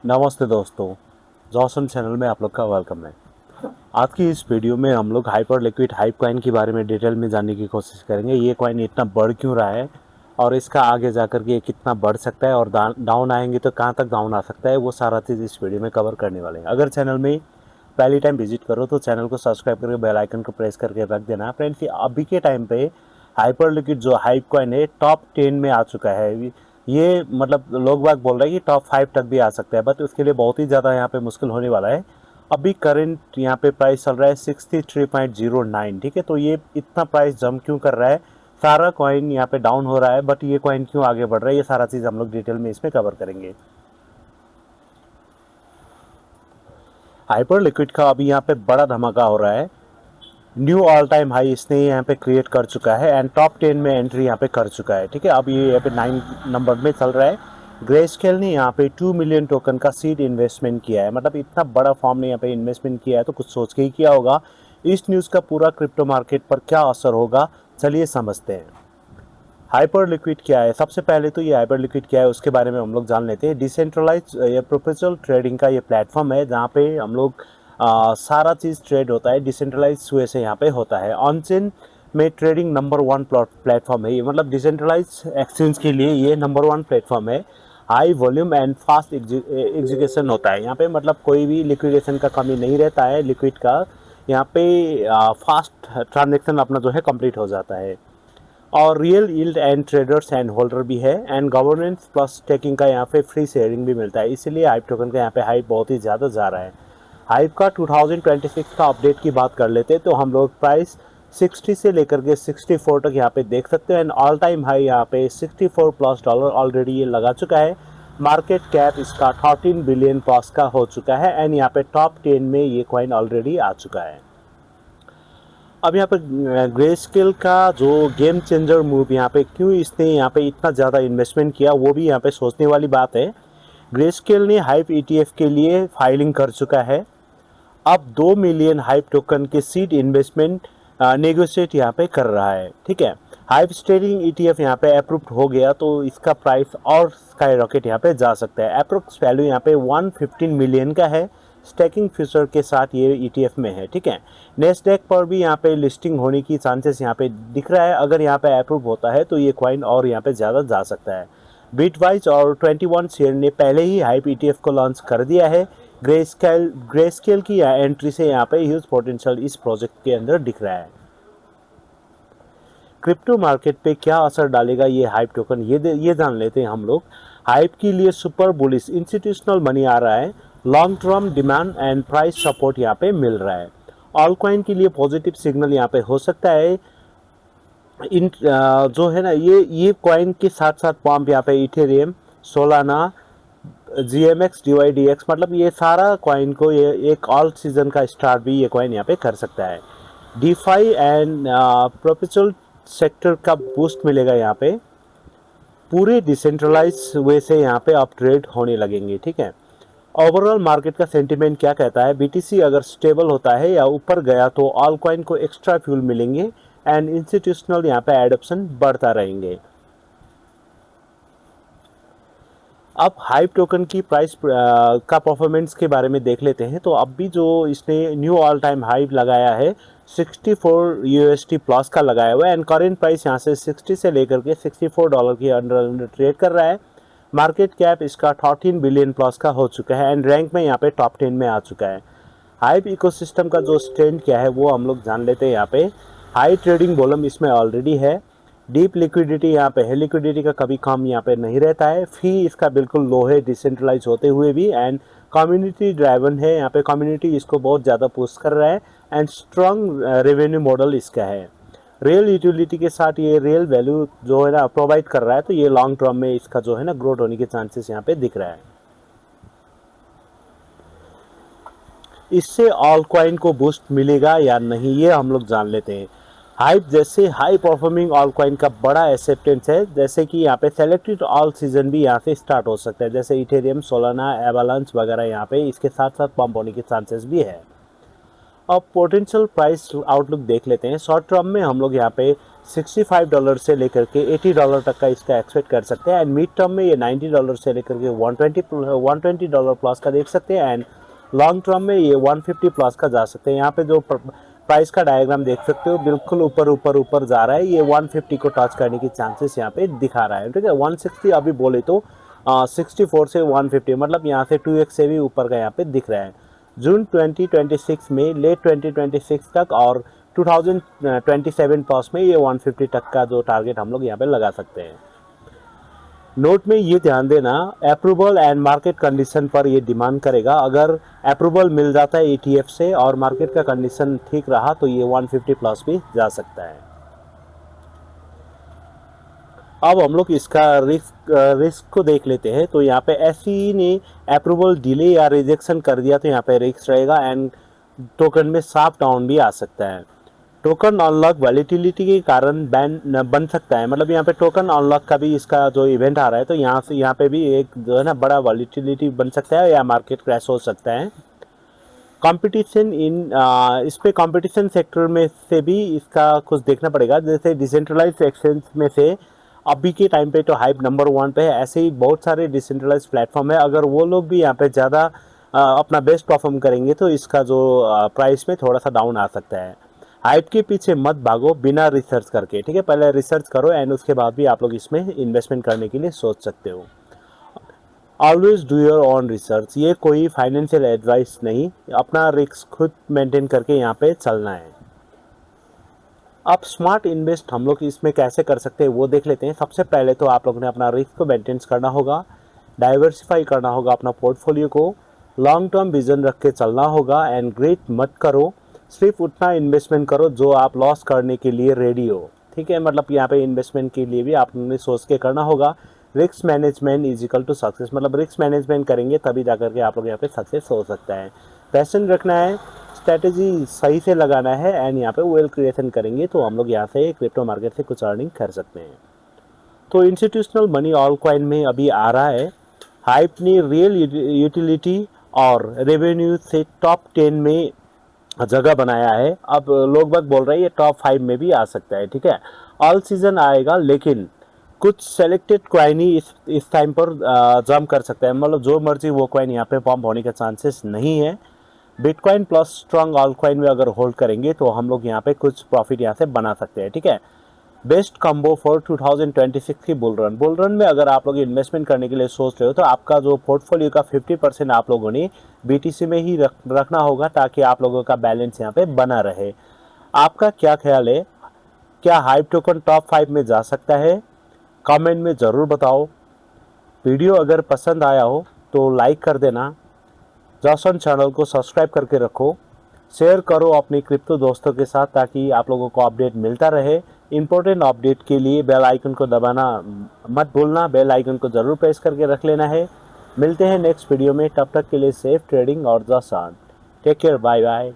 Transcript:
नमस्ते दोस्तों, Jason channel में आप लोग का वेलकम है। आज की इस वीडियो में हम लोग हाइपर लिक्विड हाइप कॉइन के बारे में डिटेल में जानने की कोशिश करेंगे। ये कॉइन इतना बढ़ क्यों रहा है और इसका आगे जाकर के कितना बढ़ सकता है और डाउन आएंगे तो कहाँ तक डाउन आ सकता है, वो सारा चीज़ इस वीडियो में कवर करने वाले हैं। अगर चैनल में पहली टाइम विजिट करो तो चैनल को सब्सक्राइब करके बेल आइकन को प्रेस करके रख देना। फ्रेंड्स, अभी के टाइम पे हाइपर लिक्विड जो हाइप कॉइन है टॉप 10 में आ चुका है। ये मतलब लोग बाग बोल रहे हैं कि टॉप 5 तक भी आ सकता है, बट उसके लिए बहुत ही ज़्यादा यहाँ पे मुश्किल होने वाला है। अभी करंट यहाँ पे प्राइस चल रहा है 63.09। ठीक है, तो ये इतना प्राइस जंप क्यों कर रहा है? सारा कॉइन यहाँ पे डाउन हो रहा है, बट ये कॉइन क्यों आगे बढ़ रहा है, ये सारा चीज़ हम लोग डिटेल में इसमें कवर करेंगे। हाइपर लिक्विड का अभी यहाँ पे बड़ा धमाका हो रहा है। न्यू ऑल टाइम हाई इसने यहाँ पे क्रिएट कर चुका है एंड टॉप 10 में एंट्री यहाँ पे कर चुका है। ठीक है, अब ये यहाँ पे 9 नंबर में चल रहा है। ग्रेस्केल ने यहाँ पे 2 मिलियन टोकन का सीड इन्वेस्टमेंट किया है। मतलब इतना बड़ा फॉर्म ने यहाँ पे इन्वेस्टमेंट किया है तो कुछ सोच के ही किया होगा। इस न्यूज़ का पूरा क्रिप्टो मार्केट पर क्या असर होगा, चलिए समझते हैं। हाइपर लिक्विड क्या है? सबसे पहले तो ये हाइपर लिक्विड क्या है उसके बारे में हम लोग जान लेते हैं। डिसेंट्रलाइज या प्रोफेशनल ट्रेडिंग का ये प्लेटफॉर्म है जहाँ पे हम लोग सारा चीज़ ट्रेड होता है डिसेंट्रलाइज वे से यहाँ पे होता है। ऑन चेन में ट्रेडिंग नंबर 1 प्लेटफॉर्म है ये, मतलब डिसेंट्रलाइज एक्सचेंज के लिए ये नंबर 1 प्लेटफॉर्म है। High volume and fast execution होता है यहाँ पे, मतलब कोई भी लिक्विडेशन का कमी नहीं रहता है लिक्विड का। यहाँ पे फास्ट ट्रांजेक्शन अपना जो है कंप्लीट हो जाता है। और real yield and traders and holder भी है एंड गवर्नेंस प्लस स्टेकिंग का यहाँ पे फ्री शेयरिंग भी मिलता है। इसीलिए हाइप टोकन का यहाँ पे हाइप बहुत ही ज़्यादा जा रहा है। हाइप का 2026 का अपडेट की बात कर लेते हैं तो हम लोग प्राइस 60 से लेकर के 64 तक यहाँ पे देख सकते हैं एंड ऑल टाइम हाई यहाँ पे 64 प्लस डॉलर ऑलरेडी ये लगा चुका है। मार्केट कैप इसका 13 बिलियन प्लस का हो चुका है एंड यहाँ पे टॉप 10 में ये कॉइन ऑलरेडी आ चुका है। अब यहाँ पे ग्रे स्केल का जो गेम चेंजर मूव यहाँ पे क्यों इसने यहाँ पे इतना ज़्यादा इन्वेस्टमेंट किया, वो भी यहाँ पे सोचने वाली बात है। ग्रे स्केल ने हाइप ईटीएफ के लिए फाइलिंग कर चुका है। अब 2 मिलियन हाइप टोकन के सीड इन्वेस्टमेंट नेगोशिएट यहाँ पे कर रहा है। ठीक है, हाइप स्टेरिंग ईटीएफ यहाँ पे अप्रूव्ड हो गया तो इसका प्राइस और स्काई रॉकेट यहाँ पे जा सकता है। अप्रोक्स वैल्यू यहाँ पे 115 मिलियन का है। स्टैकिंग फ्यूचर के साथ ये ईटीएफ में है। ठीक है, नेस्डैक पर भी यहाँ पे लिस्टिंग होने की चांसेस यहाँ पे दिख रहा है। अगर यहाँ पे अप्रूव होता है तो ये कॉइन और यहाँ पे ज़्यादा जा सकता है। बिटवाइज और 21 शेयर ने पहले ही हाइप ईटीएफ को लॉन्च कर दिया है। ग्रे स्केल की एंट्री से यहाँ पे ह्यूज पोटेंशियल इस प्रोजेक्ट के अंदर दिख रहा है। क्रिप्टो मार्केट पे क्या असर डालेगा ये हाइप टोकन, ये जान लेते हैं हम लोग। हाइप के लिए सुपर बुलिश इंस्टीट्यूशनल मनी आ रहा है। Long term demand and price support यहाँ पे मिल रहा है। ऑल कॉइन के लिए पॉजिटिव सिग्नल यहाँ पे हो सकता है। इन जो है ना ये कॉइन के साथ साथ पंप यहाँ पे इथेरियम, सोलाना, GMX, DYDX, मतलब ये सारा कॉइन को ये एक ऑल सीजन का स्टार्ट भी ये कॉइन यहाँ पे कर सकता है। डीफाई एंड प्रोफेशनल सेक्टर का बूस्ट मिलेगा यहाँ पे। पूरे डिसेंट्रलाइज वे से यहाँ पे अप ट्रेड होने लगेंगे। ठीक है, ओवरऑल मार्केट का सेंटीमेंट क्या कहता है? BTC अगर स्टेबल होता है या ऊपर गया तो ऑल कॉइन को एक्स्ट्रा फ्यूल मिलेंगे एंड इंस्टीट्यूशनल यहाँ पे एडॉप्शन बढ़ता रहेंगे। अब हाइप टोकन की प्राइस का परफॉर्मेंस के बारे में देख लेते हैं। तो अब भी जो इसने न्यू ऑल टाइम हाई लगाया है 64 USD प्लस का लगाया हुआ है एंड करेंट प्राइस यहाँ से 60 से लेकर के $64 के अंडर ट्रेड कर रहा है। मार्केट कैप इसका 13 बिलियन प्लस का हो चुका है एंड रैंक में यहाँ पे टॉप 10 में आ चुका है। हाइप इकोसिस्टम का जो स्ट्रेंथ क्या है वो हम लोग जान लेते हैं। यहाँ पे हाई ट्रेडिंग वॉल्यूम इसमें ऑलरेडी है। डीप लिक्विडिटी यहाँ पे है, लिक्विडिटी का कभी कम यहाँ पे नहीं रहता है। फी इसका बिल्कुल लो है डिसेंट्रलाइज होते हुए भी एंड कम्युनिटी ड्राइवन है। यहाँ पे कम्युनिटी इसको बहुत ज़्यादा पुश कर रहा है एंड स्ट्रॉन्ग रेवेन्यू मॉडल इसका है। रियल यूटिलिटी के साथ ये रियल वैल्यू जो है ना प्रोवाइड कर रहा है, तो ये लॉन्ग टर्म में इसका जो है ना ग्रोथ होने के चांसेस यहाँ पे दिख रहा है। इससे ऑल कॉइन को बूस्ट मिलेगा या नहीं ये हम लोग जान लेते हैं। हाइप जैसे हाई परफॉर्मिंग ऑल कॉइन का बड़ा एक्सेप्टेंस है, जैसे कि यहाँ पे सेलेक्टेड ऑल सीजन भी यहाँ से स्टार्ट हो सकता है, जैसे इथेरियम, सोलाना, एवालांच वगैरह यहाँ पे इसके साथ साथ पंप होने के चांसेस भी है। अब पोटेंशियल प्राइस आउटलुक देख लेते हैं। शॉर्ट टर्म में हम लोग यहाँ पे $65 से लेकर के $80 तक का इसका एक्सपेक्ट कर सकते हैं। एंड मिड टर्म में ये $90 से लेकर के $120 प्लस का देख सकते हैं। एंड लॉन्ग टर्म में ये 150 प्लस का जा सकते हैं। यहाँ पे जो प्राइस का डायग्राम देख सकते हो, बिल्कुल ऊपर ऊपर ऊपर जा रहा है। ये 150 को टच करने की चांसेस यहाँ पे दिखा रहा है, ठीक है। 160 अभी बोले तो 64 से 150, मतलब यहाँ से 2x से भी ऊपर का यहाँ पे दिख रहा है। जून 2026 में, लेट 2026 तक और 2027 प्लस में ये 150 तक का जो टारगेट हम लोग यहाँ पे लगा सकते हैं। नोट में ये ध्यान देना, अप्रूवल एंड मार्केट कंडीशन पर ये डिमांड करेगा। अगर अप्रूवल मिल जाता है ETF से और मार्केट का कंडीशन ठीक रहा तो ये 150 प्लस भी जा सकता है। अब हम लोग इसका रिस्क को देख लेते हैं। तो यहाँ पे SEC ने अप्रूवल डिले या रिजेक्शन कर दिया तो यहाँ पे रिस्क रहेगा एंड टोकन में शार्प डाउन भी आ सकता है। टोकन अनलॉक वैलिडिटी के कारण बैन बन सकता है, मतलब यहाँ पे टोकन अनलॉक का भी इसका जो इवेंट आ रहा है तो यहाँ पे भी एक जो है ना बड़ा वैलिडिटी बन सकता है या मार्केट क्रैश हो सकता है। कंपटीशन इस पे कंपटीशन सेक्टर में से भी इसका कुछ देखना पड़ेगा। जैसे डिसेंट्रलाइज एक्सचेंज में से अभी के टाइम पे तो हाइप नंबर 1 पे है, ऐसे ही बहुत सारे डिसेंट्रलाइज प्लेटफॉर्म है। अगर वो लोग भी यहाँ पे ज़्यादा अपना बेस्ट परफॉर्म करेंगे तो इसका जो प्राइस में थोड़ा सा डाउन आ सकता है। हाइप के पीछे मत भागो बिना रिसर्च करके, ठीक है। पहले रिसर्च करो एंड उसके बाद भी आप लोग इसमें इन्वेस्टमेंट करने के लिए सोच सकते हो। Always do your on research, ये कोई फाइनेंशियल एडवाइस नहीं, अपना रिस्क खुद मेंटेन करके यहाँ पे चलना है। अब स्मार्ट इन्वेस्ट हम लोग इसमें कैसे कर सकते हैं वो देख लेते हैं। सबसे पहले तो आप लोगों ने अपना रिस्क को मेंटेन करना होगा, डाइवर्सिफाई करना होगा अपना पोर्टफोलियो को, लॉन्ग टर्म विजन रख के चलना होगा एंड ग्रेट मत करो, सिर्फ उतना इन्वेस्टमेंट करो जो आप लॉस करने के लिए रेडी हो, ठीक है। मतलब यहाँ पे इन्वेस्टमेंट के लिए भी आपने सोच के करना होगा। Risk management is equal to success, मतलब रिस्क मैनेजमेंट करेंगे तभी जाकर के आप लोग यहाँ पे सक्सेस हो सकता है। पैशन रखना है, स्ट्रैटेजी सही से लगाना है एंड यहाँ पे वेल्थ क्रिएशन करेंगे तो हम लोग यहाँ से क्रिप्टो मार्केट से कुछ अर्निंग कर सकते हैं। तो इंस्टीट्यूशनल मनी ऑल कॉइन में अभी आ रहा है। हाइप ने रियल यूटिलिटी और रेवेन्यू से टॉप 10 में जगह बनाया है। अब लोग बाग बोल रहे हैं ये टॉप 5 में भी आ सकता है, ठीक है। ऑल सीजन आएगा लेकिन कुछ सेलेक्टेड कॉइन ही इस टाइम पर जम कर सकता है, मतलब जो मर्जी वो कॉइन यहाँ पे पम्प होने के चांसेस नहीं है। Bitcoin plus strong all coin में अगर होल्ड करेंगे तो हम लोग यहाँ पे कुछ प्रॉफिट यहाँ से बना सकते हैं, ठीक है। बेस्ट कम्बो फॉर 2026 की बुल रन में अगर आप लोग इन्वेस्टमेंट करने के लिए सोच रहे हो तो आपका जो पोर्टफोलियो का 50% आप लोगों ने BTC में ही रखना होगा ताकि आप लोगों का बैलेंस यहाँ पे बना रहे। आपका क्या ख्याल है, क्या हाइप टोकन टॉप 5 में जा सकता है? कमेंट में ज़रूर बताओ। वीडियो अगर पसंद आया हो तो लाइक कर देना, जॉसन चैनल को सब्सक्राइब करके रखो, शेयर करो अपने क्रिप्टो दोस्तों के साथ ताकि आप लोगों को अपडेट मिलता रहे। इंपॉर्टेंट अपडेट के लिए बेल आइकन को दबाना मत भूलना, बेल आइकन को ज़रूर प्रेस करके रख लेना है। मिलते हैं नेक्स्ट वीडियो में, तब तक के लिए सेफ ट्रेडिंग और जॉसन। Take care, bye bye.